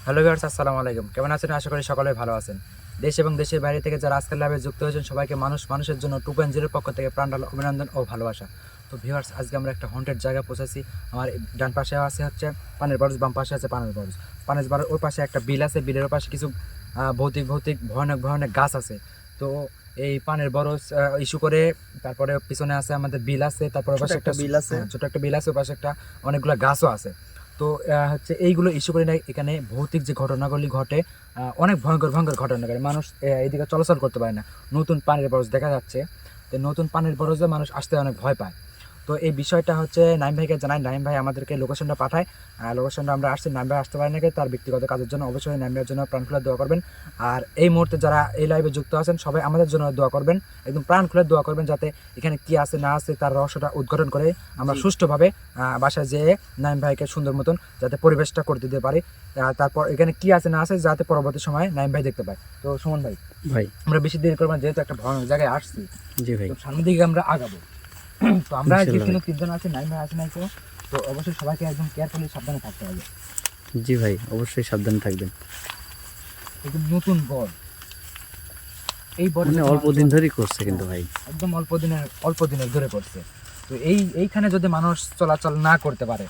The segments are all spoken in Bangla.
হ্যালো ভিউয়ার্স, আসসালামু আলাইকুম। কেমন আছেন? আশা করি সকলে ভালো আছেন। দেশ এবং দেশের বাইরে থেকে যারা আজকের লাইভে যুক্ত হয়েছেন সবাইকে মানুষের জন্য 2.0 পক্ষ থেকে প্রাণঢাল অভিনন্দন ও ভালোবাসা। তো ভিউয়ার্স, আজকে আমরা একটা হন্টেড জায়গায় পৌঁছেছি। আমার ডান পাশে আছে হচ্ছে পানের বরজ, বাম পাশে আছে পানের বরজ। পানের বরজ ওর পাশে একটা বিল আছে, বিলের পাশে কিছু ভৌতিক ভয়ানক গাছ আছে। তো এই পানের বরজ ইস্যু করে, তারপরে পিছনে আছে আমাদের বিল আছে, তারপরে পাশে একটা বিল আছে, ছোট একটা বিল আছে, ওর পাশে একটা অনেকগুলো গাছও আছে। তো হচ্ছে এইগুলো ইস্যু করে নেয়। এখানে ভৌতিক যে ঘটনাগুলি ঘটে, অনেক ভয়ঙ্কর ঘটনা ঘটে। মানুষ এদিকে চলাচল করতে পারে না। নতুন পানির বরজ দেখা যাচ্ছে, তো নতুন পানির বরজে মানুষ আসতে অনেক ভয় পায়। তো এই বিষয়টা হচ্ছে নাইম ভাইকে জানাই। নাইম ভাই আমাদেরকে লোকেশনটা পাঠায়। লোকেশনটা আমরা আসছি, নাইম ভাই আসতে পারে নাকি তার ব্যক্তিগত কাজের জন্য। অবশ্যই নাইম ভাইয়ের জন্য প্রাণ খুলে দোয়া করবেন। আর এই মুহূর্তে যারা এই লাইভে যুক্ত আছেন সবাই আমাদের জন্য দোয়া করবেন, একদম প্রাণ খুলে দোয়া করবেন, যাতে এখানে কি আছে না আছে তার রহস্যটা উদ্ঘাটন করে আমরা সুষ্ঠুভাবে বাসায় যেয়ে নাইম ভাইকে সুন্দর মতন যাতে পরিবেশটা করে দিতে পারি। তারপর এখানে কি আছে না আছে যাতে পরবর্তী সময়ে নাইম ভাই দেখতে পায়। তো সুমন ভাই, আমরা বেশি দেরি করবো না, যেহেতু একটা ভয়ানক জায়গায় আসছি। জি ভাই, সামনের দিকে আমরা আগাবো। তো আমরা যে তিনজন আছি, নাইম ভাই আছে নাই কেউ, তো অবশ্যই সবাইকে একদম কেয়ারফুলি সাবধানে থাকতে হবে। জি ভাই, অবশ্যই সাবধানে থাকবেন। একদম নতুন বর, এই বর মানে অল্প দিন ধরেই করছে কিন্তু ভাই, একদম অল্প দিনের ধরে করছে। তো এইখানে যদি মানুষ চলাচল না করতে পারে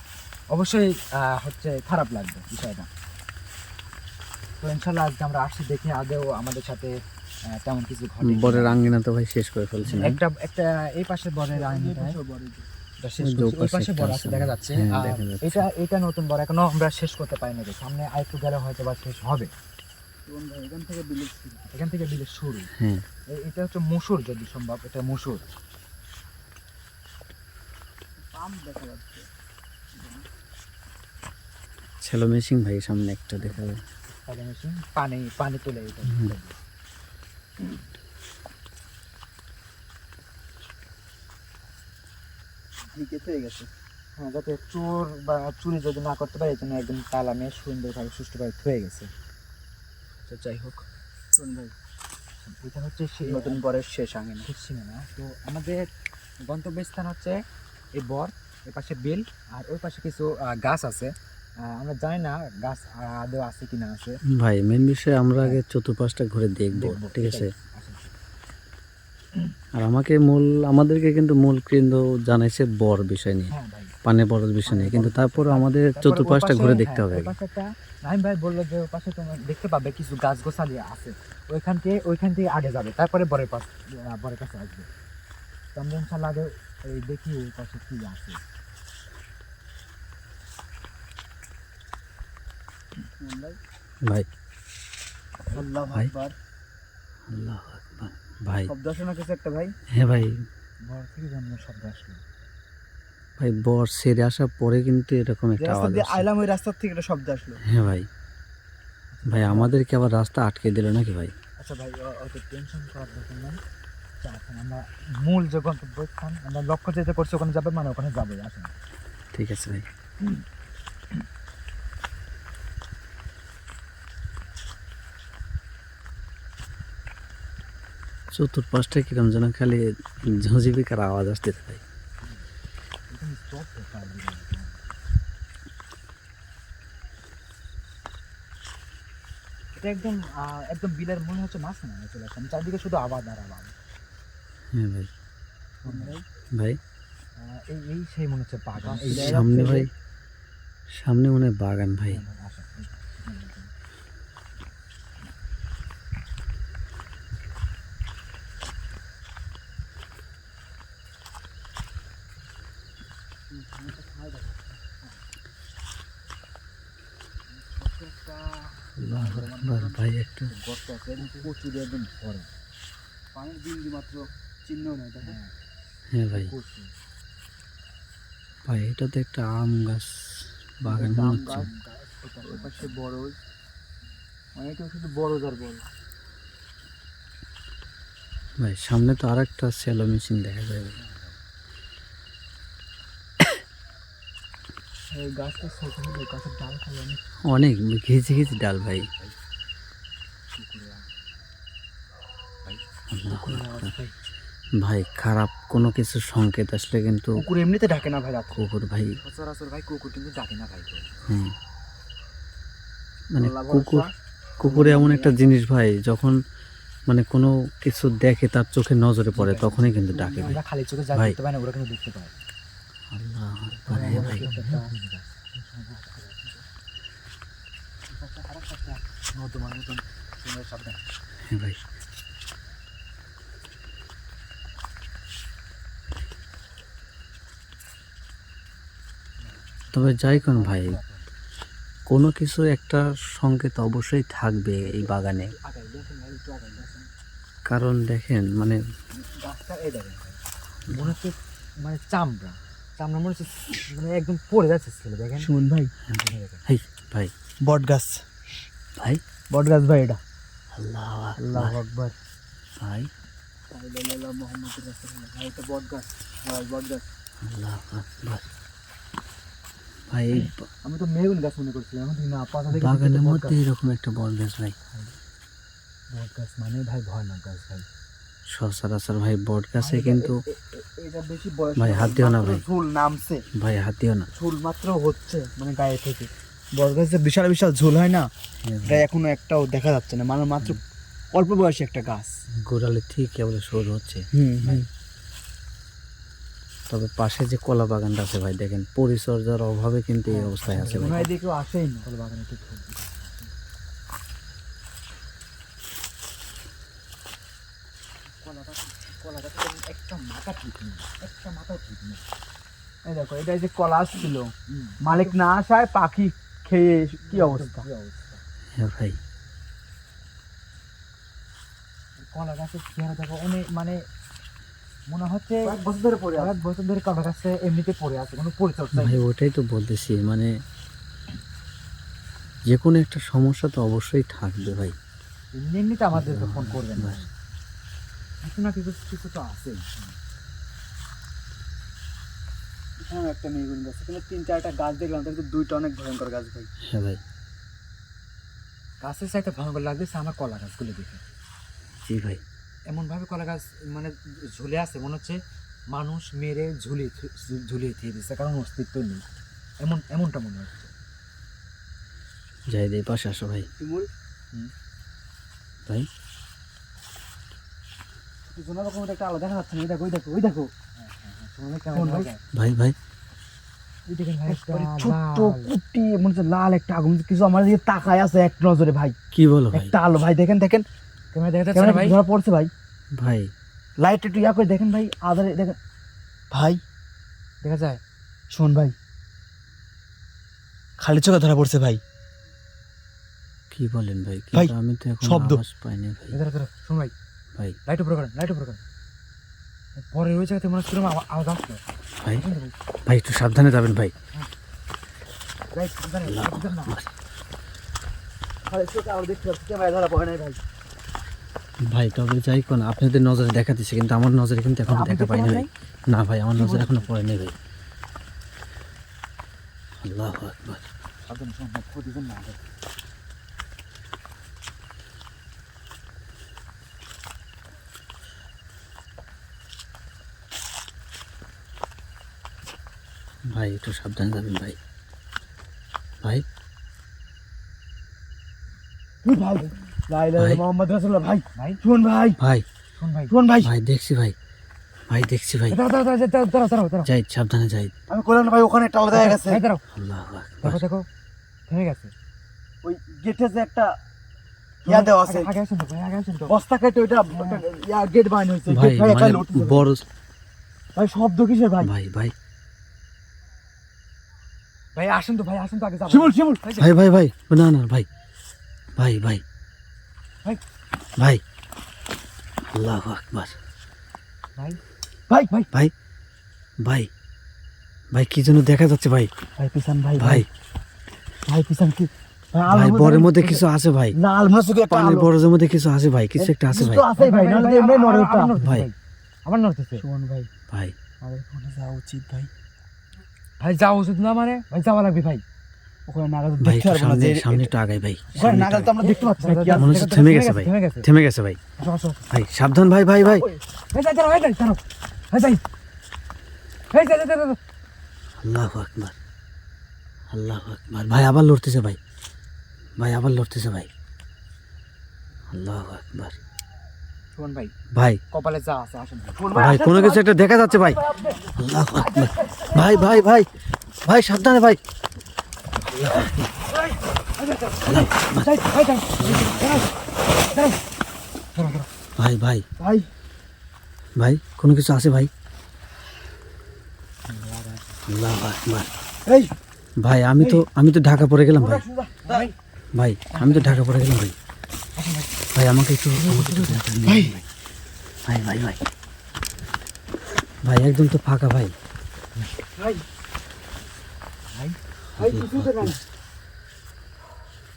অবশ্যই হচ্ছে খারাপ লাগবে বিষয়টা। তো ইনশাল্লাহ আজকে আমরা আসছি দেখে, আগেও আমাদের সাথে তেমন কিছু ঘটে। বরের আঙ্গিনা তো ভাই শেষ করে ফেলছেন। একটা এই পাশে বরের আঙ্গিনা দেখা যাচ্ছে। এটা নতুন বর, এখনো আমরা শেষ করতে পারি না। সামনে আরেকটু গেলে হয়তো বা শেষ হবে। এখান থেকে বিলের শুরু। এটা হচ্ছে মুসুর, যদি সম্ভব এটা মুসুর। ছেলো মেশিন ভাই সামনে একটা দেখা যায়, পানি তুলে এটা হ্যাঁ, যাতে চোর বা চুরি যদি না করতে পারে, এই জন্য একদম তালামে সুন্দরভাবে সুষ্ঠুভাবে থয়ে গেছে। যাই হোক ভাই, এটা হচ্ছে নতুন বরের শেষ আঙ্গিনা, শেষ সীমানা। তো আমাদের গন্তব্যস্থান হচ্ছে এই বর, এর পাশে বিল, আর ওই পাশে কিছু গাছ আছে। আমরা জানি না গাছ আদৌ আছে কিনা আছে। ভাই মেন বিষয় আমরা আগে চতুর্পাশটা ঘুরে দেখবো, ঠিক আছে? আর আমাদেরকে কিন্তু মূল কেন্দ্র জানাইছে বর বিষয় নিয়ে, পানে বড় বিষয় নিয়ে, কিন্তু তারপর আমাদের চতুর্পাশটা ঘুরে দেখতে হবে। নাইম ভাই বললো যে ওই পাশে তোমরা দেখতে পাবে কিছু গাছ গোছালি আছে, ওইখান থেকে আগে যাবে, তারপরে বরের কাছে আসবে। তো আমরা ইনশাল্লাহ আগে দেখি ওই পাশে কি আছে। ভাই আল্লাহু আকবার, আল্লাহু আকবার ভাই, শব্দ আসে না কিছু একটা ভাই? হ্যাঁ ভাই, বর থেকে জন্ম শব্দ আসলো ভাই বর সেরে আসার পরে কিন্তু এরকম একটা আওয়াজ আসছে। আইলাম ওই রাস্তা থেকে একটা শব্দ আসলো। হ্যাঁ ভাই, ভাই আমাদেরকে আবার রাস্তা আটকে দিল নাকি ভাই? আচ্ছা ভাই, অত টেনশন করার দরকার নেই। এখন আমরা মূল যে গন্তব্যস্থান আমরা লক্ষ্য যেতে করছি ওখানে যাবে, মানে ওখানে যাবে। আসেন, ঠিক আছে ভাই। চতুর্পাশটা কিরম যেন খালি ঝঞ্ঝিবিকার আওয়াজ আসতেছে ভাই। এটা একদম বিলের মনে হচ্ছে মাছ না চলে আসলাম, চারদিকে শুধু আবাদ আর আবাদ। হ্যাঁ ভাই, ভাই এই সেই মনে হচ্ছে বাগান সামনে ভাই, সামনে মনে হয় বাগান ভাই। ভাই একটু প্রচুর একদম ভরে পানির বিন্দু মাত্র চিহ্ন নেই। হ্যাঁ ভাই, ভাই এটা তো একটা আম গাছ বাগান হচ্ছে। ওই পাশে বরজ, অনেকে শুধু বরজ আর বরজ। ভাই সামনে তো আর একটা সেলো মেশিন দেখা যায় ভাই। গাছটা ছোট হলো, গাছের ডাল খালো অনেক ঘিচি ডাল ভাই। ভাই খারাপ কোনো কিছু সংকেত আসলে কিন্তু কুকুর এমনিতে ডাকে না ভাই, রাত কুকুর ভাই সচরাচর ভাই কুকুর কিন্তু ডাকে না ভাই। হ্যাঁ মানে কুকুরে এমন একটা জিনিস ভাই, যখন মানে কোনো কিছু দেখে তার চোখে নজরে পড়ে তখনই কিন্তু ডাকে ভাই। আমরা খালি চোখে যা ভাই। দেখতে পাই না ওরা কিন্তু দেখতে পায়। আল্লাহ আকবার, হ্যাঁ ভাই। নর্দমার মতন সুন্দর শব্দ। হ্যাঁ ভাই। তবে যাই কোন ভাই, কোনো কিছু একটা সংকেত অবশ্যই থাকবে এই বাগানে। আগাই দেখেন ভাই, একটু আগাই দেখেন কারণ দেখেন মানে গাছটা, এই দেখেন ভাই, মনে হচ্ছে মানে চামড়া চামড়া মনে হচ্ছে মানে একদম পড়ে যাচ্ছে ছেলে, দেখেন। শুন ভাই, হেই ভাই, বট গাছ, ভাই বট গাছ ভাই এটা। আল্লাহ আল্লাহু আকবার আকবার। ভাই, মুহাম্মদুর রাসূলুল্লাহ। ভাই এটা বট গাছ, ভাই বট গাছ। আল্লাহ আকবার ভাই। এই আমি তো মেগুন গাছ মনে করছিলাম, এখন দেখি না পাতা দেখে বাগানের মধ্যে এরকম একটা বট গাছ ভাই। বট গাছ মানে ভাই ভয়ানক গাছ ভাই। সচরাচর ভাই বট গাছে কিন্তু এটা বেশি বয়স ভাই না, হাত দিও না মাত্র ভাই। ঝুল নামছে, ভাই হাত দিও না। ঝুল মাত্র হচ্ছে মানে গায়ে থেকে। বট গাছে বিশাল বিশাল ঝুল হয় না, হ্যাঁ এটা ভাই, এখনো একটাও দেখা যাচ্ছে না, মানে মাত্র অল্প বয়সী একটা গাছ। গোড়ালি ঠিক কেবল শুরু হচ্ছে। হুম। তবে পাশে যে কলা বাগানটা আছে ভাই, দেখেন পরিচর্যার অভাবে কিন্তু এই অবস্থায় আছে মনে ভাই। হয় এদিকে কেউ আসেই না, কলা বাগানে ঠিক হবে। কলাটা তো একটা মাথা ঠিক নেই, একটা মাথাও ঠিক নেই। এই দেখো, এটা যে কলা আসছিল, মালিক না আসায় পাখি খেয়ে কি অবস্থা। কি অবস্থা, হ্যাঁ ভাই। কলা গাছের চেহারা দেখো, অনেক মানে মনে হচ্ছে কয়েক বছর ধরে পড়ে আছে। কয়েক বছর ধরে কলা গাছে এমনিতে পড়ে আছে, কোনো পরিচর্যা ভাই ওটাই তো বলতেছি, মানে যে কোনো একটা সমস্যা তো অবশ্যই থাকবে ভাই। এমনিতে আমাদেরকে ফোন করবেন না, ভাই, কিছু না কিছু কিছু তো আছেই। হ্যাঁ, একটা মেগুন গাছ, এখানে 3-4টা গাছ দেখলাম, তার ভিতরে 2টা অনেক ভয়ঙ্কর গাছ ভাই। হ্যাঁ ভাই। গাছের চাইতে ভয়ঙ্কর লাগতেছে আমার কলা গাছগুলো দেখে। জি ভাই। এমনভাবে কলা গাছ মানে ঝুলে আছে, মনে হচ্ছে মানুষ মেরে ঝুলিয়ে ঝুলিয়ে দিয়ে দিচ্ছে, কারণ অস্তিত্ব নেই, এমনটা মনে হচ্ছে। যাই দে পাশে আসো ভাই। শিমুল, ভাই পিছনে রকম একটা আলাদা দেখা যাচ্ছে না, এই দেখো, ওই দেখো, ওই দেখো। শুনলে কেমন কোন ভাই? লাগে? ভাই ভাই ওই দেখেন ভাই, একটা একবারে ছোট্ট লাল। কুটি, মনে হচ্ছে লাল একটা আগুন, কিছু আমার দিকে তাকায় আছে এক নজরে ভাই। কি বলো ভাই? একটা আলো ভাই, দেখেন দেখেন, ক্যামেরা দেখা যাচ্ছে ক্যামেরা না ভাই? ধরা পড়ছে ভাই। ভাই লাইট একটু ইয়া করে দেখেন ভাই, আধারে দেখেন ভাই। দেখা যায়? শোন ভাই, খালি চোখে ধরা পড়ছে ভাই। কি বলেন ভাই? ভাই, কিন্তু আমি তো এখন শব্দ। আওয়াজ পাইনি ভাই। এই দাঁড়া, শোন ভাই, ভাই লাইট উপরে করেন, লাইট উপরে করেন। পরে ওই জায়গাতে মনে হচ্ছে এরকম আওয়াজ আসলো। ভাই ভাই একটু সাবধানে যাবেন ভাই। ভাই, সাবধানে, সাবধানে না। খালি চোখে আলো দেখতে পাচ্ছি, ক্যামেরা ধরা পড়ে নাই ভাই। ভাই তবে যাই কোন আপনাদের নজরে দেখা দিচ্ছে, কিন্তু আমার নজরে কিন্তু এখনো আপনি দেখা দেখতে পাইনি পান ভাই। না ভাই, আমার নজরে এখনো পড়েনি ভাই। আল্লাহু আকবার। সাবধানে, শোন ভাই, ক্ষতি করুন না ভাই। ভাই একটু সাবধানে যাবেন ভাই। ভাই ভাই লা ইলাহা ভাই। ইল্লাল্লাহ মুহাম্মদ রাসূলুল্লাহ। ভাই ভাই, শোন ভাই, ভাই শোন ভাই, শোন ভাই। ভাই দেখছি ভাই। ভাই দেখছি ভাই। দাঁড়াও, দাঁড়াও, দাঁড়াও, দাঁড়াও, দাঁড়াও, দাঁড়াও। যাই সাবধানে যাই। আমি কইলাম না ভাই, ওখানে একটা আলো দেখা গেছে। ভাই, দাঁড়াও, আল্লাহু আকবার। দেখো, দেখো, থেমে গেছে। ওই গেটে যে একটা ইয়া দেওয়া আছে, আগে আসেন তো ভাই, আগে আসেন তো। বস্তা কেটে ওইটা একটা ইয়া গেট বানানো হয়েছে। ভাই গেট ভাই একা মানে লুট দিছে। বড়। ভাই শব্দ কিসের ভাই? ভাই ভাই ভাই আসেন তো, ভাই আসেন তো, আগে যাবো। শিমুল, শিমুল। ভাই ভাই ভাই না না ভাই। ভাই ভাই ভাই। ভাই আল্লাহু আকবার। ভাই, ভাই ভাই ভাই ভাই ভাই কি যেন দেখা যাচ্ছে ভাই। ভাই পিছন ভাই, ভাই ভাই পিছন কি ভাই বরের মধ্যে কিছু আছে ভাই। লাল মনে হচ্ছে একটা পানির আলো। বরজের মধ্যে কিছু আছে ভাই, কিছু একটা আছে ভাই। কিছু তো আছেই ভাই, নাহলে তো এমনি নড়ে ওঠা। ভাই। আবার নড়তেছে। শোন ভাই, ভাই আমাদের ওখানে যাওয়া উচিত ভাই। ভাই যাওয়া উচিত না, মানে ভাই যাওয়া লাগবে ভাই। ওখানে নাগাল তো ভাই দেখতে একটু পারবো না সামনে যে সামনে একটু আগাই ভাই। ওখানে সামনে নাগাল একটু তো আমরা দেখতে পাচ্ছি না কি আছে। মনে হচ্ছে থেমে গেছে ভাই। থেমে গেছে। থেমে গেছে ভাই। আসো, আসো। ভাই সাবধান ভাই ভাই ভাই। ভাই যাই, দাঁড়াও, ভাই যাই, দাঁড়াও। ভাই যাই। ভাই যাই, যাই, যাই, যাই। আল্লাহু আকবার। আল্লাহু আকবার। ভাই আবার লড়তেছে ভাই। ভাই আবার লড়তেছে ভাই। আল্লাহু আকবার। শোন ভাই, ভাই কপালে যা আছে আসেন ভাই। ভাই কোনো কিছু একটা দেখা যাচ্ছে ভাই। আল্লাহু আকবার। ভাই ভাই ভাই ভাই সাবধানে ভাই। ভাই ভাই ভাই ভাই কোনো কিছু আছে ভাই। আল্লাহু আকবার। এই ভাই আমি তো ঢাকা পড়ে গেলাম ভাই। ভাই আমি তো ঢাকা পড়ে গেলাম ভাই। ভাই আমাকে একটু ভাই ভাই ভাই ভাই ভাই একদম তো ফাঁকা ভাই। ভাই ভাই ভাই কিছু তো নাই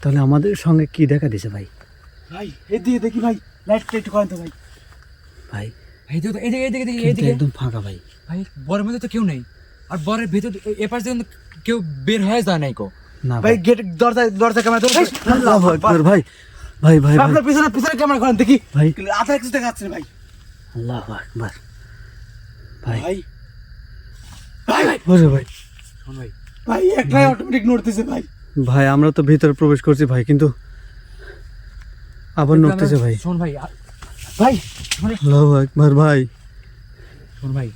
তাহলে আমাদের সঙ্গে কি দেখা দিছে ভাই? ভাই এদিকে দেখি ভাই, লাইট একটু করেন তো ভাই। ভাই এই তো এদিকে এদিকে এদিকে কিন্তু এদিকে একদম ফাঁকা ভাই। ভাই, বরের মধ্যে তো কেউ নেই, আর বরের ভিতর এপাশ থেকে কেউ বের হয়ে যায় নাই কো। না ভাই ভাই গেট দরজা ক্যামেরা ধরে আল্লাহু আকবার ভাই ভাই ভাই ভাই আপনার পিছনে পিছনে ক্যামেরা করেন দেখি ভাই আধার কিছু দেখা যাচ্ছে না ভাই। আল্লাহু আকবার ভাই ভাই ভাই ভাই ওরে ভাই শোন ভাই, ভাই একলাই অটোমেটিক নড়তেছে ভাই। ভাই আমরা তো ভিতরে প্রবেশ করছি ভাই, কিন্তু আবার নড়তেছে ভাই। শোন ভাই, ভাই আল্লাহু আকবার ভাই শোন ভাই,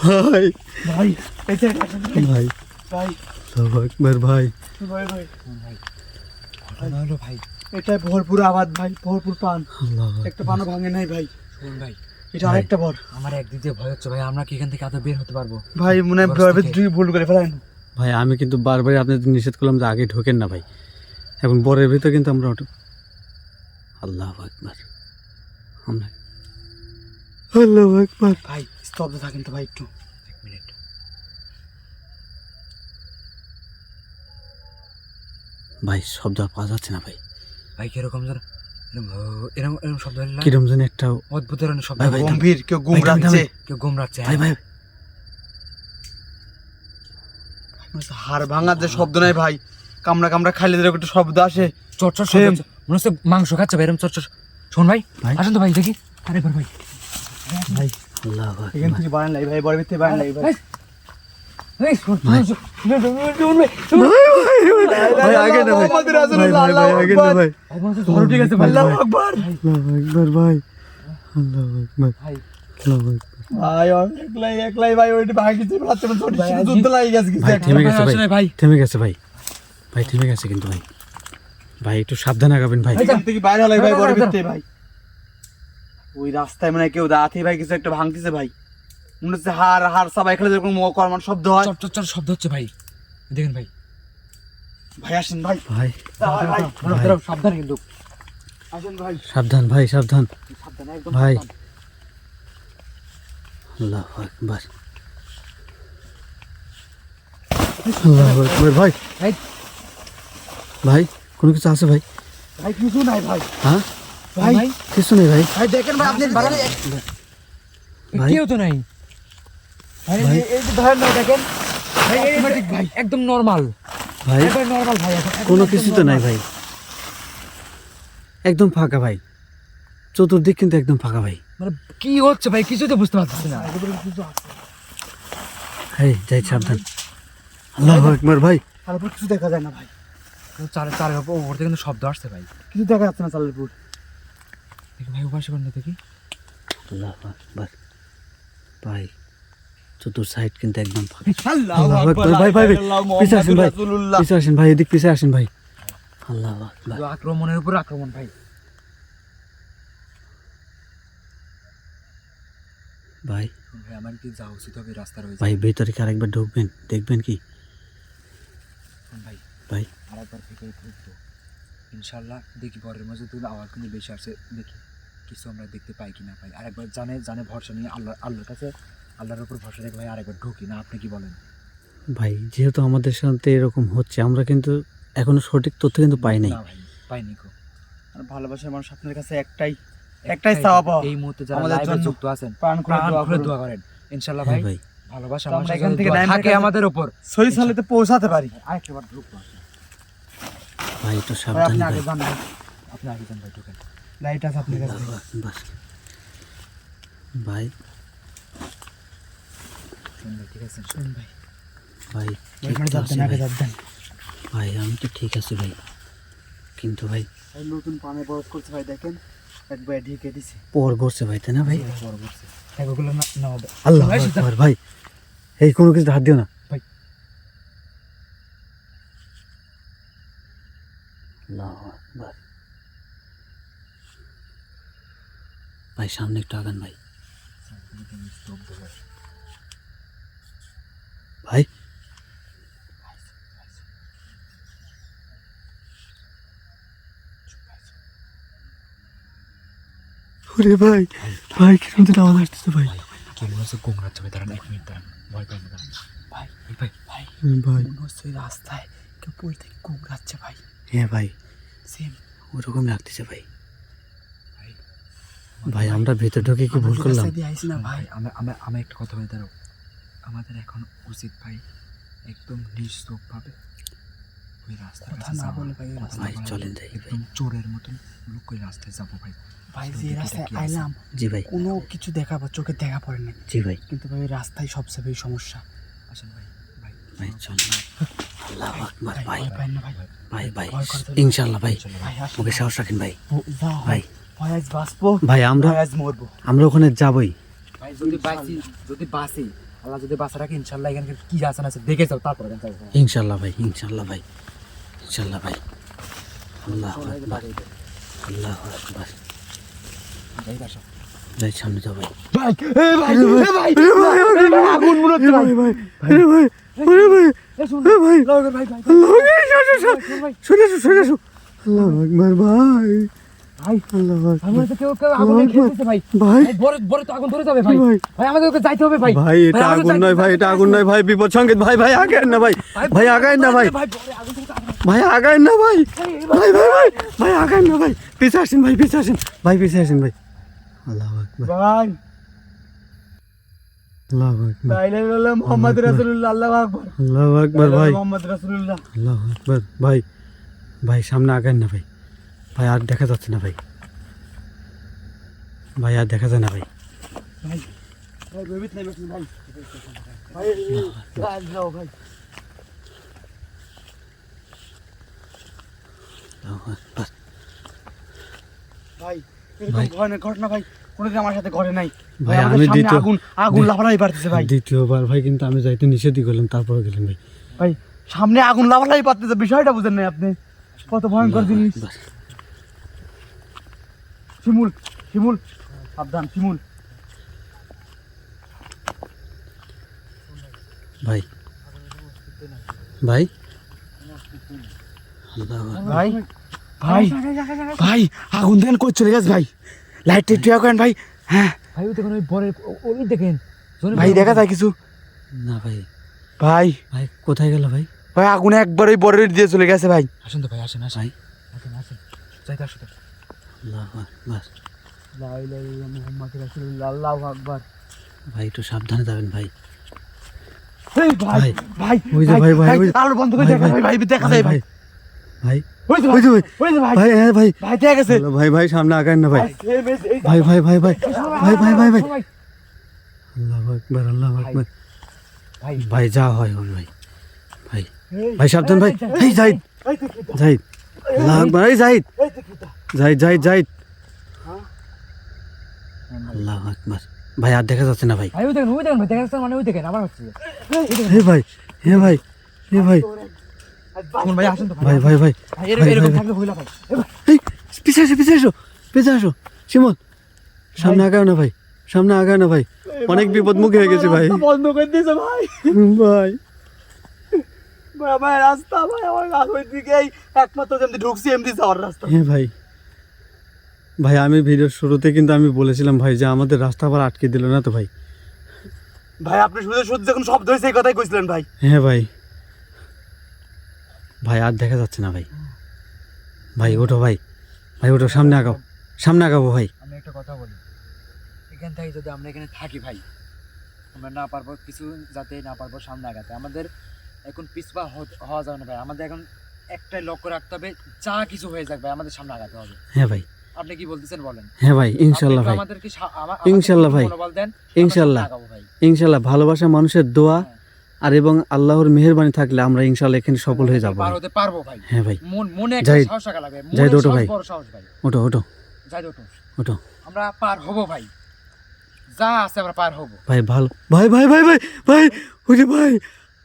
ভাই ভাই এটা ভাই ভাই আল্লাহু আকবার ভাই ভাই ভাই শোন ভাই, ঘটনা হলো ভাই, এটা ভরপুর আবাদ ভাই, ভরপুর পান, আল্লাহু একটা পানও ভাঙে নাই ভাই। শোন ভাই, এটা আরেকটা বর আমার একদিক দিয়ে ভয় হচ্ছে ভাই, আমরা কি এখান থেকে আদৌ বের হতে পারবো? ভাই মনে হয় বরফ থেকে। তুই ভুল করে ফেলেন। ভাই আমি কিন্তু বারবার আপনাদের নিষেধ করলাম যে আগে ঢোকেন না ভাই। এখন বরের ভিতরে কিন্তু আমরা আল্লাহু আকবার আমরা আল্লাহু আকবার ভাই স্তব্ধ থাকেন তো ভাই একটু। এক মিনিট, ভাই শব্দ আর পাওয়া যাচ্ছে না ভাই। ভাই কিরকম যেন এরকম এরকম শব্দ হলো না? কিরম যেন একটা অদ্ভুত ধরনের শব্দ, ভাই, ভাই, গম্ভীর কেউ ভাই, থামেন, গুমরাচ্ছে, কেউ গোমরাচ্ছে। ভাই ভাই হাড় ভাঙার যে শব্দ নাই ভাই, কামড়া কামড়া খাইলে যেরকম একটা শব্দ আসে। চটচট শব্দ Same. হচ্ছে, মনে হচ্ছে মাংস খাচ্ছে ভাই, এরকম চটচট। শোন ভাই, ভাই। আসেন তো ভাই দেখি। আরেকবার ভাই, ভাই আল্লাহু এখান আকবার থেকে বাড়ান লাই ভাই, বড় ভিতরে বাড়ান লাই ভাই। এই, শোন, ভাই। শোন, শোন, শোন ভাই, শোন। ভাই আগে না ভাই মোহাম্মদ ভাই রাসূলুল্লাহ, ভাই ভাই আগে না ভাই ভাই, মনে হচ্ছে ঝড় উঠে গেছে ভাই। আল্লাহু আকবার। আল্লাহু আকবার ভাই আল্লাহু আকবার ভাই, আল্লাহু আকবার ভাই একলাই একলাই ভাই ওইটা ভাঙিতে পারছে না, ছোট ছোট যুদ্ধ লাগে গেছে কিছু ভাই একটা। থেমে গেছে ভাই আসলে ভাই। থেমে গেছে ভাই ভাই থেমে গেছে কিন্তু ভাই ভাই একটু সাবধানে আগাবেন ভাই। এখান থেকে বাইরে হলাই ভাই, বড় ভিতরে ভাই। ওই রাস্তায় মানে কেউ দাঁড়াতে ভাই কিছু একটা ভাঙতেছে ভাই, মনে হচ্ছে হাড় হাড় সবাই খেলে যেরকম কর্মন শব্দ হয়। চট চট চট শব্দ হচ্ছে ভাই, দেখেন ভাই। ভাই আসেন ভাই, ভাই ভাই ভাই দাঁড়াও, সাবধানে কিন্তু। আসেন ভাই, সাবধান ভাই সাবধান সাবধানে একদম ভাই। সাবধান। আল্লাহু আকবার আল্লাহু আকবার ভাই ভাই, ভাই কোনো কিছু আছে ভাই? ভাই কিছু নাই ভাই, হ্যাঁ ভাই ভাই, কিছু নেই ভাই ভাই দেখেন ভাই আপনি ভাই। কেউ তো নাই ভাই, ভাই। এই যে ধরেন না দেখেন ভাই, এই automatic ভাই। একদম নরমাল ভাই একবার নরমাল ভাই, এখন কোনো একদম কিছু তো নাই normal। ভাই, একদম ফাঁকা ভাই, চতুর্দিক কিন্তু একদম ফাঁকা ভাই। মানে কি হচ্ছে ভাই, কিছু তো বুঝতে পারছি না। এই যাই সাবধান। আল্লাহু আকবার ভাই আর উপর কিছু দেখা যায় না ভাই, চারের চারের ওপর থেকে কিন্তু শব্দ আসছে ভাই। কিছু দেখা যাচ্ছে না চালের উপর। দেখি ভাই, উপাস করেন না দেখি। আল্লাহু আকবার ভাই চতুর সাইড কিন্তু একদম ফাঁকা। আল্লাহু আল্লাহু আকবার, আকবার ভাই ভাই ভাই আল্লাহু পিছে আসেন ভাই রাসূলুল্লাহ। পিছে আসেন ভাই এদিক পিছে আসেন ভাই। আল্লাহু আকবার শুধু আক্রমণের উপর আক্রমণ ভাই। ভাই ভাই আমার কি যাওয়া উচিত হবে, রাস্তা রয়েছে ভাই ভিতরে কি আরেকবার ঢুকবেন দেখবেন কি ভাই। ভাই? আরেকবার ভিতরে ঢুকবো ইনশাল্লাহ, দেখি ঘরের মধ্যে তুমি আওয়াজ কিন্তু বেশি আসছে, দেখি কিছু আমরা দেখতে পাই কিনা ভাই। আরেকবার জানে জানে ভরসা নিয়ে আল্লাহর কাছে, আল্লাহর উপর ভরসা রেখে ভাই আরেকবার ঢুকি না, আপনি কি বলেন? ভাই যেহেতু আমাদের সাথে এরকম হচ্ছে আমরা কিন্তু এখনো সঠিক তথ্য কিন্তু পাই নাই। না ভাই, পাইনি কো। আর ভালোবাসার মানুষ আপনার কাছে একটাই চাওয়া পাওয়া, এই মুহূর্তে যারা আমাদের লাইভে জন্য যুক্ত আছেন প্রাণ খুলে প্রাণ দোয়া খুলে করুন। দোয়া করেন ইনশাল্লাহ হ্যাঁ ভাই। ভাই ভালোবাসা তো আমরা মানুষের এখান যদি থেকে দোয়া নাইমে থাকে কাছে- আমাদের উপর। সহি সালেতে পৌঁছাতে পারি। আরেকবার ঢুকবো, ভাই একটু ভাই সাবধানে আপনি ভাই। আগে যান ভাই, আপনি আগে যান ভাই, ঢুকেন। লাইট আছে আপনার কাছে। আল্লাহু আকবার ভাই শুন ভাই, ঠিক আছে শুন ভাই। ভাই ওইখানে ঠিক তো আছে যাবেন, আগে ভাই। যাবেন। ভাই আমি তো ঠিক আছে ভাই, কিন্তু ভাই ভাই নতুন পানে বরফ করছে ভাই, দেখেন একবার ঢেকে দিছে। পর করছে ভাই, তাই না ভাই? বড় করছে এগুলো না হবে। আল্লাহ আকবার ভাই, এই কোনো কিছু হাত দিও না ভাই। আল্লাহু আকবার। ভাই সামনে একটু আগান ভাই। ভাই ওরে ভাই, ভাই কিরকম তো আওয়াজ আসতেছে ভাই। কি মনে হচ্ছে গোমরাজ হবে, দাঁড়ান 1 মিনিট দাঁড়ান, ভয় পাই না, দাঁড়ান। ভাই ভাই ভাই ভাই মনে হচ্ছে ওই রাস্তায় কেউ পড়ে থেকে কুমড়াচ্ছে ভাই। হ্যাঁ ভাই, সেম ওরকম লাগতেছে ভাই। ভাই আমরা ভেতর ঢুকে কি ভুল করলাম? দিয়ে আইসি না ভাই। আমি একটা কথা বলে দাঁড়াও, আমাদের এখন উচিত ভাই একদম নিঃশব্দভাবে ওই রাস্তার কথা কাছে না যাওয়া। বলে ভাই ওই কথা রাস্তা ভাই বলা চলেন যাবে, যাই ভাই। একদম চোরের মতন লুক করে রাস্তায় যাবো ভাই। ভাই যে দেখি রাস্তায় কি আছে। আইলাম জি ভাই, কোনো কিছু দেখা বা চোখে দেখা পড়ে নাই, জি ভাই, কিন্তু ভাই ওই রাস্তায় সবচেয়ে বেশি সমস্যা। আসেন ভাই, ভাই ভাই চল। আল্লাহু আকবার ভাই, ভয় পাই না ভাই। ভাই ভাই ভয় করতে হবে। ইনশাআল্লাহ ভাই, ভাই আসুন ওকে সাহস রাখেন ভাই। যাও ভাই ভাই আজ বাঁচবো, ভাই আমরা ভাই আজ মরবো। আমরা ওখানে যাবই ভাই যদি বাঁচি, যদি বাঁচি, আল্লাহ যদি বাঁচা রাখে ইনশাল্লাহ এখানে কি আছে না আছে দেখে যাও, তারপরে এখানে যাবো। ইনশাআল্লাহ ভাই, ইনশাআল্লাহ ভাই, ইনশাআল্লাহ ভাই। আল্লাহু আকবার, আল্লাহু আকবার। এই বাসা যাই সামনে যাও ভাই। ভাই এ ভাই এ ভাই এ ভাই আগুন মনে হচ্ছে ভাই। ভাই আরে ভাই, আরে ভাই, এ শুন আরে ভাই, ভাই ভাই ভাই শুনে আসো, শুনে আসো। আল্লাহু আকবার ভাই, ভাই আল্লাহু আকবার আমার তো কেউ আগুনে খেলতেছে ভাই। ভাই। ভাই বড় বড় তো আগুন ধরে যাবে ভাই। ভাই। ভাই আমাদেরকে যাইতে হবে ভাই। ভাই এটা আমাদের আগুন যাইতে নয় ভাই, হবে। এটা আগুন নয় ভাই, বিপদ সংকেত ভাই। ভাই আগায়েন না ভাই, ভাই আগায়েন না ভাই, ভাই বড় আগুন থেকে আগুন। ভাই আগায়েন না ভাই, ভাই ভাই ভাই, ভাই আগায়েন না ভাই, পিছে আসেন ভাই, পিছে আসেন ভাই, পিছে আসেন ভাই। আল্লাহু আকবার, ভাই আল্লাহু আকবার, লা ইলাহা ইল্লাল্লাহ মুহাম্মাদুর রাসূলুল্লাহ, আল্লাহু আকবার। আল্লাহু আকবার ভাই, মুহাম্মদ রাসূলুল্লাহ। আল্লাহু আকবার ভাই। ভাই সামনে আগায়েন না ভাই, ভাই আর দেখা যাচ্ছে না ভাই, ভাই আর দেখা যায় না ভাই। ভাই ভাই বেবিত নাই বেশি ভাই। ভাই ভাই যাও ভাই। আল্লাহু আকবার ভাই এরকম ভয়ানক ঘটনা ভাই কোনোদিন আমার সাথে ঘটে নাই ভাই। আমাদের আমি সামনে দ্বিতীয় আগুন আগুন লাফালাই পারতেছে ভাই। দ্বিতীয়বার ভাই, কিন্তু আমি যাইতে নিষেধই করলাম, তারপরে গেলেন ভাই। ভাই সামনে আগুন লাফালাই পারতেছে, বিষয়টা বুঝেন নাই আপনি? কত ভয়ঙ্কর জিনিস। আকবার। শিমুল শিমুল সাবধান শিমুল। ভাই ভাই, আল্লাহু আকবার। ভাই ভাই ভাই আগুন দেখেন কই চলে গেছে ভাই। লাইট টিট করেন ভাই। হ্যাঁ ভাই ওই দেখেন, ওই বরের ওই দেখেন ভাই দেখা যায় কিছু? না ভাই, ভাই ভাই কোথায় গেল ভাই? ভাই আগুনে একবার ওই বরের দিয়ে চলে গেছে ভাই। আসেন তো ভাই, আসেন আসেন ভাই আসেন আসেন, যাইতে আসো তো। আল্লাহু আকবার। লা ইলাহা ইল্লাল্লাহ মুহাম্মাদুর রাসূলুল্লাহ, আল্লাহু আকবার। ভাই একটু সাবধানে যাবেন ভাই। এই ভাই ভাই, ভাই ওই যে ভাই, ভাই, ওই যে- আলো বন্ধ করে ভাই, দেখা ভাই, ভাই ভাই দেখা যায় ভাই। ভাই ওই যে ওই যে ভাই, ওই যে ভাই ভাই হ্যাঁ ভাই, ভাই দেখা গেছে। হ্যালো ভাই, ভাই সামনে আগায়েন না ভাই, এই ভাই ভাই ভাই ভাই ভাই ভাই ভাই ভাই। আল্লাহু আকবার, আল্লাহু আকবার। ভাই ভাই যা হয় হবে ভাই, ভাই ভাই সাবধান ভাই। এই জাহিদ, এই দেখ এটা, জাহিদ, আল্লাহু আকবার। এই জাহিদ, এই দেখ এটা। জাহিদ, জাহিদ, জাহিদ। হ্যাঁ? আল্লাহু আকবার। ভাই আর দেখা যাচ্ছে না ভাই। ভাই ওই দেখেন, ওই দেখেন ভাই, দেখা যাচ্ছে মানে ওই দেখেন আবার হচ্ছে। হে ভাই, হে ভাই, হে ভাই, এখন ভাই আসেন তো ভাই ভাই ভাই, ভাই, এরকম ভাই, এরকম ভাই। থাকলে হইলা ভাই। এই পিছে আসো, পিছে আসো, পিছে আসো। শিমুল সামনে আগাও না ভাই, সামনে আগাও না ভাই, অনেক বিপদ মুখে হয়ে গেছে ভাই। রাস্তা বন্ধ করে দিয়েছে ভাই। ভাই ভাই আমার রাস্তা ভাই, আমার ওই দিকেই একমাত্র যেমনি ঢুকছি এমনি যাওয়ার রাস্তা। হ্যাঁ ভাই, ভাই আমি ভিডিওর শুরুতে কিন্তু আমি বলেছিলাম ভাই যে আমাদের রাস্তা আবার আটকে দিল না তো ভাই। ভাই আপনি শুধু শুধু যখন শব্দ হয়েছে এই কথাই কইছিলেন ভাই। হ্যাঁ ভাই, ভাই আর দেখা যাচ্ছে না ভাই। ভাই ওঠো ভাই, ভাই ওঠো, সামনে আগাও, সামনে আগাবো ভাই। আমি একটা কথা বলি, এখান থেকে যদি আমরা এখানে থাকি ভাই, আমরা না পারবো কিছু, যাতে না পারবো সামনে আগাতে। আমাদের এখন পিছপা হওয়া যাবে না ভাই, আমাদের এখন একটাই লক্ষ্য রাখতে হবে, যা কিছু হয়ে যাক ভাই আমাদের সামনে আগাতে হবে। হ্যাঁ ভাই, আপনি কি বলতেছেন বলেন? হ্যাঁ ভাই, ইনশাল্লাহ আপনি ভাই, একটু আমাদেরকে আমাদেরকে ইনশাল্লাহ ভাই, মনোবল দেন, আমরা ইনশাল্লাহ, সামনে আগাবো ভাই। ইনশাল্লাহ। ভালোবাসা মানুষের দোয়া হ্যাঁ। আর এবং আল্লাহর মেহেরবানি থাকলে আমরা ইনশাআল্লাহ এখানে সফল হয়ে যাব। পার হতে পারবো ভাই। হ্যাঁ ভাই, মনে একটা যাই- সাহস থাকা লাগবে। যাই মনের ওঠো সাহস ভাই। বড় সাহস ভাই। ওঠো ওঠো যাই ওঠো। ওঠো আমরা পার হব ভাই। যা আছে আমরা পার হব। ভাই, ভালো ভাই ভাই ভাই ভাই ভাই ওরে ভাই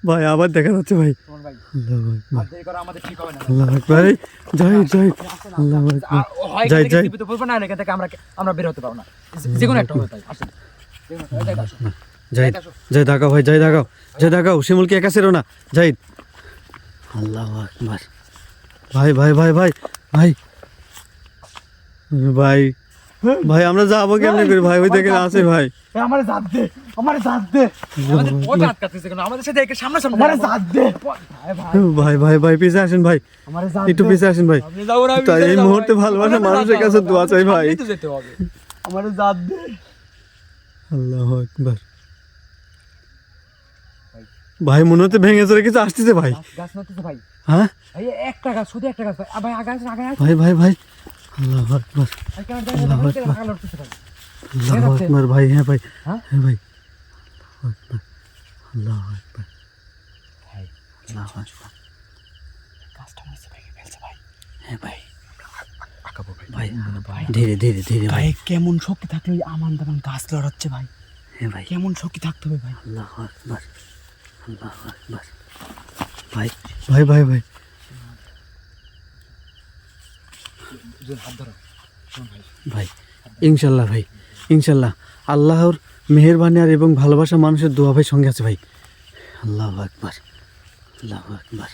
ভাই আবার দেখা যাচ্ছে ভাই। শোন ভাই, আল্লাহু আকবার, আর দেরি করা আমাদের ঠিক হবে না। আল্লাহু আকবার, এই, যাই যাই, আল্লাহু আকবার, যাই যাই, জীবিত বলবো না, এখান থেকে আমরা বের হতে পারবো না। যে কোনো একটা হবে ভাই। আসেন। যে কোনো একটা, এই আসো। যাই যাই দাগাও ভাই, যাই দাগাও, যাই দাগাও, শিমুলকে একা ছেড়ো না, যাই। আল্লাহু আকবার, ভাই ভাই ভাই ভাই ভাই ভাই ভাই আমরা যাবো কেমনে করে ভাই? ওই দেখেন আছে ভাই। আমারে জাত দে, আমারে জাত দে, আমাদের পথে আটকাতেছে কেন? আমাদের সাথে একে সামনাসামনি আমারে জাত দে, ভাই ভাই। ভাই ভাই ভাই পিছে আসেন ভাই, আমারে জাত একটু দে, পিছে আসেন ভাই। আপনি যাবো না, আমি তাই এই যাবো মুহূর্তে ভাই। ভালোবাসা আমাদের মানুষের যেতে কাছে হবে, দোয়া চাই ভাই। সামনেই তো যেতে হবে। আমারে জাত দে। আল্লাহু আকবার, ভাই মনে হচ্ছে ভেঙে চলে কিছু আসতেছে ভাই। গাছ নড়তেছে ভাই। হ্যাঁ এই একটা গাছ, শুধু একটা গাছ ভাই। ভাই আগে আসেন, আগে আসেন। ভাই ভাই ভাই, আল্লাহু আকবার, ভাই কেমন জানেন? ভাই কেন আগা লড়তেছে ভাই? আল্লাহু আকবার ভাই, হ্যাঁ ভাই, হ্যাঁ? হ্যাঁ ভাই, আল্লাহু আকবার, আল্লাহু আকবার, ভাই আল্লাহু আকবার, গাছটা মনে হচ্ছে ভেঙে ফেলছে ভাই। হ্যাঁ ভাই, আঁকাবো ভাই। ভাই ধীরে ধীরে ধীরে ভাই, ভাই কেমন শক্তি থাকলে ওই আমান দামান গাছ লড়াচ্ছে ভাই? হ্যাঁ ভাই, কেমন শক্তি থাকতে হবে ভাই? আল্লাহু আকবার, আল্লাহু আকবার, ভাই ভাই ভাই ভাই, দুজন হাত ধরো। শোন ভাই, ভাই ইনশাল্লাহ ভাই, ইনশাল্লাহ আল্লাহর মেহেরবানি আর এবং ভালোবাসা মানুষের দোয়া ভাই সঙ্গে আছে ভাই। আল্লাহু আকবার, আল্লাহু আকবার,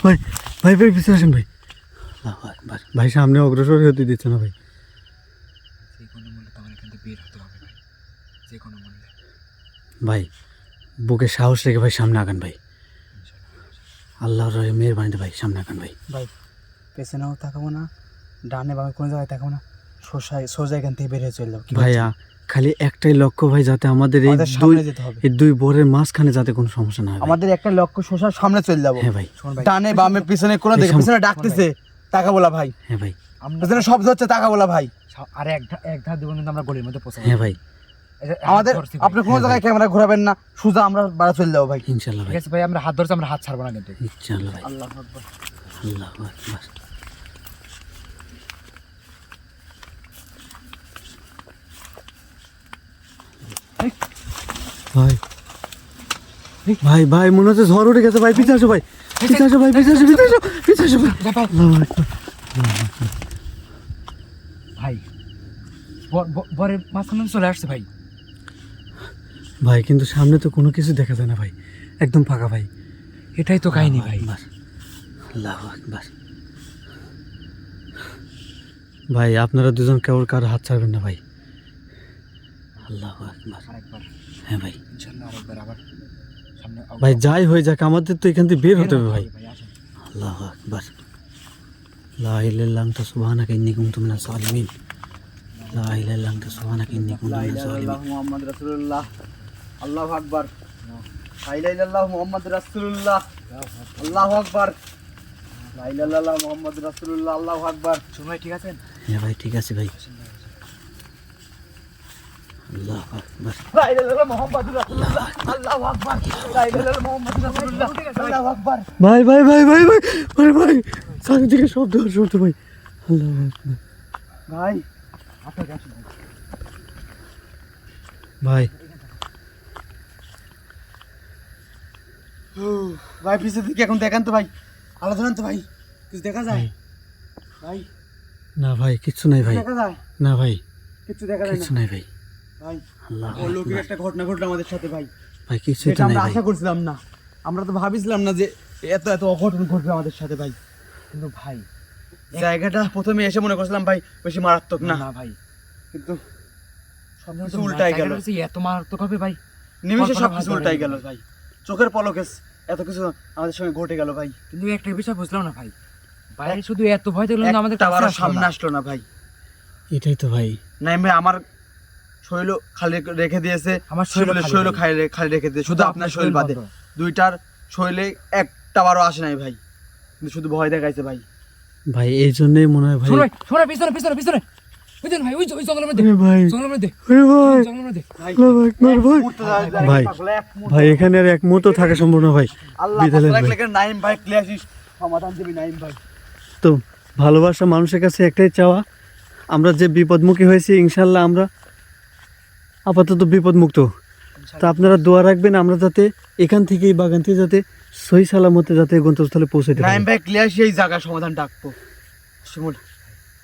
ভাই ভাই ভাই পিছিয়ে আসেন ভাই। আল্লাহু আকবার, ভাই সামনে অগ্রসর হতে দিচ্ছে না ভাই। যে কোনো মূল্যে তোমার এখান থেকে বের হতে হবে ভাই। যে কোনো মূল্যে। ভাই বুকে সাহস রেখে ভাই সামনে আগান ভাই। আল্লাহর মেহেরবানিতে ভাই সামনে আগান ভাই। ভাই পেছনেও তাকাবো না, ডানে বামে কোনো জায়গায় তাকাবো না, সোজা এখান থেকে বেরিয়ে চলে যাবো। ভাইয়া খালি একটাই লক্ষ্য ভাই, যাতে আমাদের এই আমাদের দুই সামনে যেতে হবে। এই দুই বোরের মাঝখানে যাতে কোনো সমস্যা না হয় ভাই। আমাদের একটা লক্ষ্য সোজা সামনে চলে যাবো। হ্যাঁ ভাই, শোন ভাই, ডানে বামে পিছনে কোনো দিকে, পিছনে ডাকতেছে তাকাবো না ভাই, হ্যাঁ ভাই, আমরা পিছনে শব্দ হচ্ছে তাকাবো না ভাই। আর এক ধার দিব কিন্তু আমরা গলির মধ্যে পৌঁছাবো। হ্যাঁ ভাই, আমাদের আপনি কোনো হ্যাঁ জায়গায় ক্যামেরা ঘোরাবেন না, সোজা আমরা বাড়া চলে যাবো ভাই। ইনশাল্লাহ ঠিক ভাই, আছে ভাই, আমরা হাত ধরছি, আমরা হাত ছাড়বো না কিন্তু। ইনশাল্লাহ ভাই, আল্লাহু আকবার। আল্লাহু আকবার, ভাই ভাই ভাই মনে হচ্ছে ঝড় উঠে গেছে ভাই, পিছে আসো ভাই, পিছে আসো ভাই, পিছে আসো, পিছে আসো, পিছে আসো ভাই। আল্লাহু আকবার, ভাই বরের মাঝখানে চলে আসছে ভাই। ভাই কিন্তু সামনে তো কোনো কিছু দেখা যায় না ভাই, একদম ফাঁকা ভাই। এটাই তো কাহিনী ভাই। আল্লাহু আকবার, ভাই আপনারা দুজন কেবল কারো হাত ছাড়বেন না ভাই। আল্লাহু আকবার, আরেকবার হ্যাঁ ভাই, ইনশাআল্লাহ আরেকবার আবার সামনে ভাই যাই হয়ে যাক আমাদের তো এখান থেকে বের হতে হবে ভাই। ভাই আসেন। আল্লাহু আকবার, লা ইলাহা ইল্লা আনতা সুবহানাকা ইন্নী কুনতু মিনাজ জালিমিন, লা ইলাহা ইল্লা আনতা সুবহানাকা ইন্নী কুনতু লা মিনাজ ইলাহা জালিমিন। ইল্লাল্লাহু মুহাম্মাদুর রাসূলুল্লাহ, আল্লাহু আকবার। লা ইলাহা ইল্লাল্লাহু মুহাম্মাদুর রাসূলুল্লাহ, আল্লাহু আকবার। লা ইলাহা ইল্লাল্লাহু মুহাম্মাদুর রাসূলুল্লাহ, আল্লাহু আকবার। শোন ভাই, ঠিক আছেন? হ্যাঁ ভাই ঠিক আছে ভাই। আল্লাহু আকবার, লা ইলাহা ইল্লাল্লাহু মুহাম্মাদুর রাসূলুল্লাহ, আল্লাহু আকবার। লা ইলাহা ইল্লাল্লাহু মুহাম্মাদুর রাসূলুল্লাহ, আল্লাহু আকবার। ভাই ভাই ভাই ভাই ভাই ভাই ভাই চারিদিকে শব্দ আর শব্দ ভাই। আল্লাহু আকবার, ভাই আপনাকে আসেন ভাই। ভাই ভাই পিছে দিকে এখন দেখান তো ভাই, আলো ধরেন তো ভাই, কিছু দেখা যায় ভাই? না ভাই কিচ্ছু নাই ভাই, দেখা যায়? না ভাই কিছু দেখা যায় কিচ্ছু না নাই ভাই। ভাই। আল্লাহু অলৌকিক আকবার, একটা ঘটনা ঘটলো আমাদের সাথে ভাই, ভাই কিছু যেটা তো নাই আমরা ভাই। আশা করছিলাম না। আমরা তো ভাবিছিলাম না যে এত এত অঘটন ঘটবে আমাদের সাথে ভাই। কিন্তু ভাই জায়গাটা প্রথমে এসে মনে করছিলাম ভাই বেশি মারাত্মক না, না ভাই, কিন্তু সবকিছু কিছু উল্টাই গেল। এত মারাত্মক হবে ভাই। নিমিষে কল্পনা সবকিছু ভালো উল্টাই হয়ে গেল গেল। ভাই, চোখের পলকে এত কিছু আমাদের সঙ্গে ঘটে গেল ভাই। কিন্তু একটা বিষয় বুঝলাম না ভাই, বাইরে শুধু এত ভয় দেখলাম কিন্তু আমাদের আমাদের কাছে সামনে সামনে আসলো না ভাই। এটাই তো ভাই, নাই ভাই আমার শৈল খালি রেখে দিয়েছে, আমার শৈল শৈল খালি শৈল ভাই। খালি খালি রেখে দিয়েছে, শুধু আপনার শৈল বাদে। বন্ধ। দুইটার শৈলে একটা বারও আসে নাই ভাই, কিন্তু শুধু ভয় দেখাইছে ভাই। ভাই এই জন্যই মনে হয় ভাই। শোন ভাই, শোন পিছনে পিছনে পিছনে বুঝলেন ভাই, ওই যে ওই জঙ্গলের মধ্যে, ভাই জঙ্গলের মধ্যে, ওরে ভাই জঙ্গলের মধ্যে। আল্লাহু আকবার ভাই ভাই ভাই এখানে আর এক মুহূর্ত থাকা সম্ভব না ভাই আল্লাহ বিদায় পাক ভাই। লাগলে নাইম ভাই ক্লিয়াসিস সমাধান দিবি নাইম ভাই। তো ভালোবাসা মানুষের কাছে একটাই চাওয়া, আমরা যে বিপদমুখী হয়েছি ইনশাল্লাহ আমরা আপাতত বিপদমুক্ত। তা আপনারা দোয়া রাখবেন আমরা যাতে এখান থেকে এই বাগান থেকে যাতে সহি সালামতে যাতে গন্তব্যস্থলে পৌঁছাতে নাইম পারি। ভাই ক্লিয়াসিস এই জায়গা সমাধান ডাকবো। শিমুল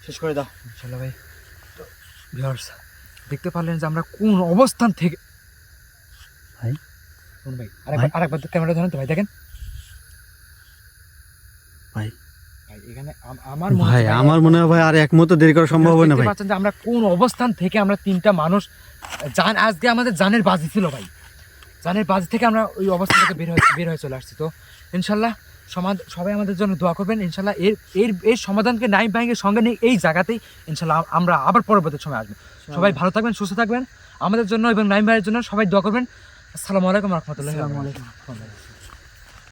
শেষ করে দাও। ইনশাল্লাহ ভাই। তো ভিউয়ার্স দেখতে পারলেন যে আমরা কোন অবস্থান থেকে, ভাই শুনুন ভাই, আরেকবার ক্যামেরা ধরেন তো ভাই, দেখেন ভাই ভাই এখানে আমার মনে ভাই হয় আমার মনে হয় ভাই আর এক মুহূর্ত দেরি করা সম্ভব হবে না দেখতে ভাই। পাচ্ছেন যে আমরা কোন অবস্থান থেকে আমরা তিনটা মানুষ জান, আজকে আমাদের জানের বাজি ছিল ভাই, জানের বাজি থেকে আমরা ওই অবস্থা থেকে বের হয়ে চলে আসছি। তো ইনশাল্লাহ সবাই আমাদের জন্য দোয়া করবেন। ইনশাল্লাহ এর সমাধানকে নাইম ভাইয়ের সঙ্গে নিয়ে এই জায়গাতেই ইনশাল্লাহ আমরা আবার পরবর্তী সময় আসবো। সবাই ভালো থাকবেন, সুস্থ থাকবেন আমাদের জন্য এবং নাইম ভাইয়ের জন্য সবাই দোয়া করবেন। আসসালামু আলাইকুম রহমতুল্লাহ।